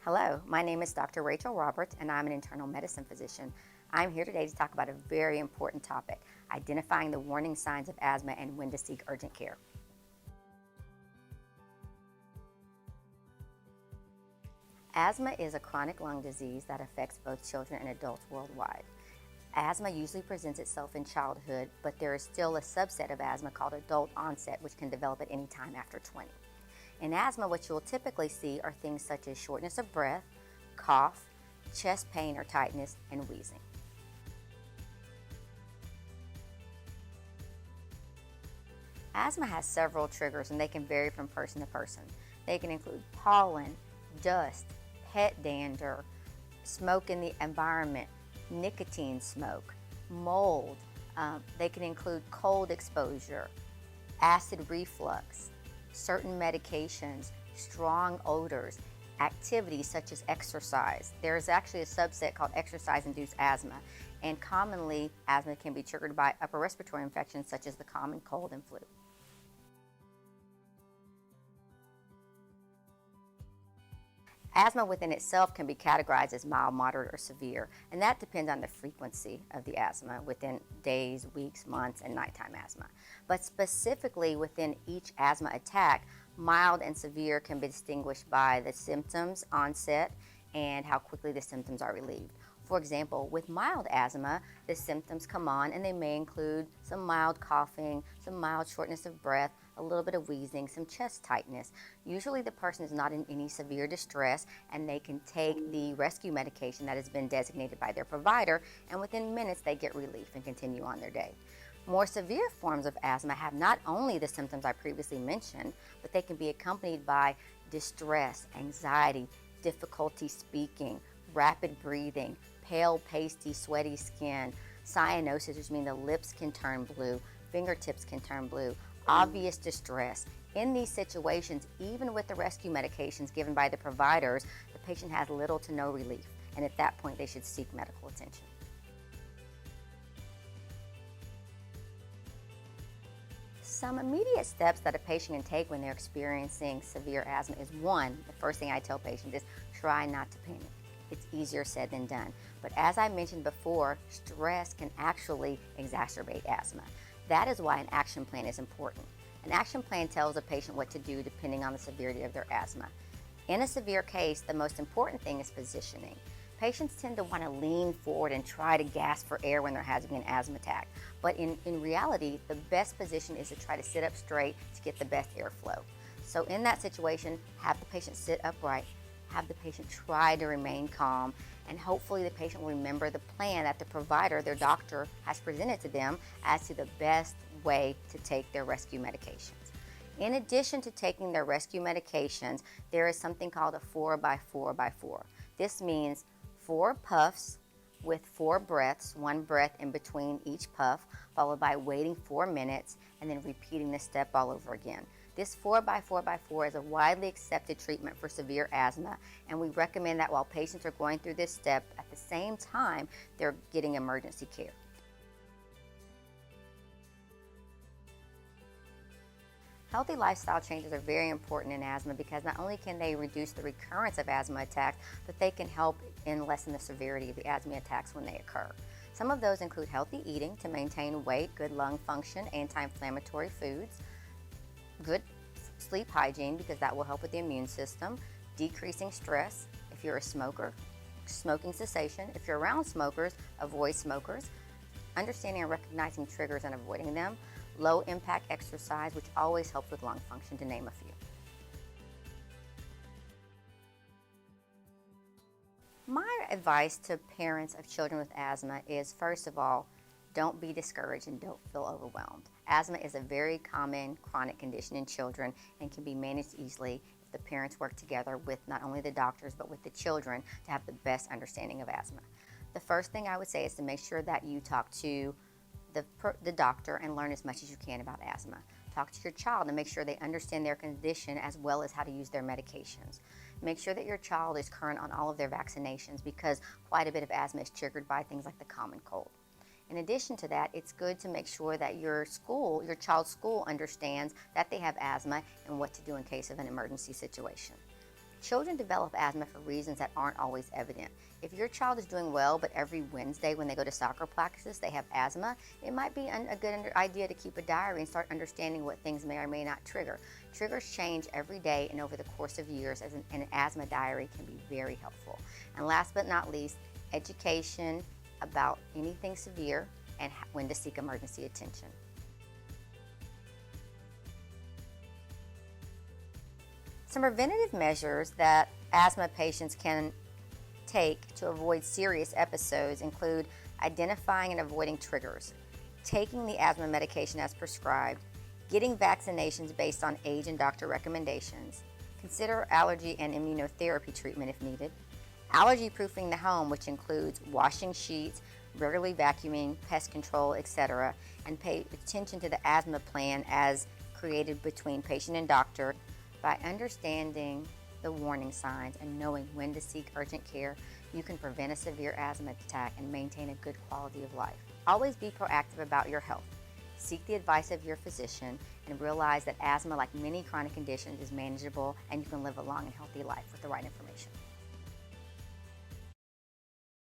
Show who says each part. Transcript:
Speaker 1: Hello, my name is Dr. Rachael Roberts and I'm an internal medicine physician. I'm here today to talk about a very important topic, identifying the warning signs of asthma and when to seek urgent care. Asthma is a chronic lung disease that affects both children and adults worldwide. Asthma usually presents itself in childhood, but there is still a subset of asthma called adult onset, which can develop at any time after 20. In asthma, what you'll typically see are things such as shortness of breath, cough, chest pain or tightness, and wheezing. Asthma has several triggers and they can vary from person to person. They can include pollen, dust, pet dander, smoke in the environment, nicotine smoke, mold. They can include cold exposure, acid reflux, certain medications, strong odors, activities such as exercise. There is actually a subset called exercise-induced asthma, and commonly asthma can be triggered by upper respiratory infections such as the common cold and flu. Asthma within itself can be categorized as mild, moderate, or severe, and that depends on the frequency of the asthma within days, weeks, months, and nighttime asthma. But specifically within each asthma attack, mild and severe can be distinguished by the symptoms onset and how quickly the symptoms are relieved. For example, with mild asthma, the symptoms come on and they may include some mild coughing, some mild shortness of breath, a little bit of wheezing, some chest tightness. Usually the person is not in any severe distress and they can take the rescue medication that has been designated by their provider, and within minutes they get relief and continue on their day. More severe forms of asthma have not only the symptoms I previously mentioned, but they can be accompanied by distress, anxiety, difficulty speaking, rapid breathing, pale, pasty, sweaty skin, cyanosis, which means the lips can turn blue, fingertips can turn blue, obvious distress. In these situations, even with the rescue medications given by the providers, the patient has little to no relief, and at that point they should seek medical attention. Some immediate steps that a patient can take when they're experiencing severe asthma is one, the first thing I tell patients is try not to panic. It's easier said than done. But as I mentioned before, stress can actually exacerbate asthma. That is why an action plan is important. An action plan tells a patient what to do depending on the severity of their asthma. In a severe case, the most important thing is positioning. Patients tend to want to lean forward and try to gasp for air when they're having an asthma attack. But in reality, the best position is to try to sit up straight to get the best airflow. So in that situation, have the patient sit upright, have the patient try to remain calm, and hopefully the patient will remember the plan that the provider, their doctor, has presented to them as to the best way to take their rescue medications. In addition to taking their rescue medications, there is something called a 4x4x4. This means 4 puffs with 4 breaths, 1 breath in between each puff, followed by waiting 4 minutes and then repeating the step all over again. This 4x4x4 is a widely accepted treatment for severe asthma, and we recommend that while patients are going through this step, at the same time they're getting emergency care. Healthy lifestyle changes are very important in asthma because not only can they reduce the recurrence of asthma attacks, but they can help in lessen the severity of the asthma attacks when they occur. Some of those include healthy eating to maintain weight, good lung function, anti-inflammatory foods, good sleep hygiene because that will help with the immune system, decreasing stress if you're a smoker, smoking cessation. If you're around smokers, avoid smokers, understanding and recognizing triggers and avoiding them, low impact exercise, which always helps with lung function, to name a few. My advice to parents of children with asthma is, first of all, don't be discouraged and don't feel overwhelmed. Asthma is a very common chronic condition in children and can be managed easily if the parents work together with not only the doctors but with the children to have the best understanding of asthma. The first thing I would say is to make sure that you talk to the doctor and learn as much as you can about asthma. Talk to your child and make sure they understand their condition as well as how to use their medications. Make sure that your child is current on all of their vaccinations because quite a bit of asthma is triggered by things like the common cold. In addition to that, it's good to make sure that your child's school understands that they have asthma and what to do in case of an emergency situation. Children develop asthma for reasons that aren't always evident. If your child is doing well, but every Wednesday when they go to soccer practices they have asthma, it might be a good idea to keep a diary and start understanding what things may or may not trigger. Triggers change every day and over the course of years, and an asthma diary can be very helpful. And last but not least, education about anything severe and when to seek emergency attention. Some preventative measures that asthma patients can take to avoid serious episodes include identifying and avoiding triggers, taking the asthma medication as prescribed, getting vaccinations based on age and doctor recommendations, consider allergy and immunotherapy treatment if needed, allergy proofing the home, which includes washing sheets, regularly vacuuming, pest control, etc., and pay attention to the asthma plan as created between patient and doctor. By understanding the warning signs and knowing when to seek urgent care, you can prevent a severe asthma attack and maintain a good quality of life. Always be proactive about your health. Seek the advice of your physician and realize that asthma, like many chronic conditions, is manageable and you can live a long and healthy life with the right information.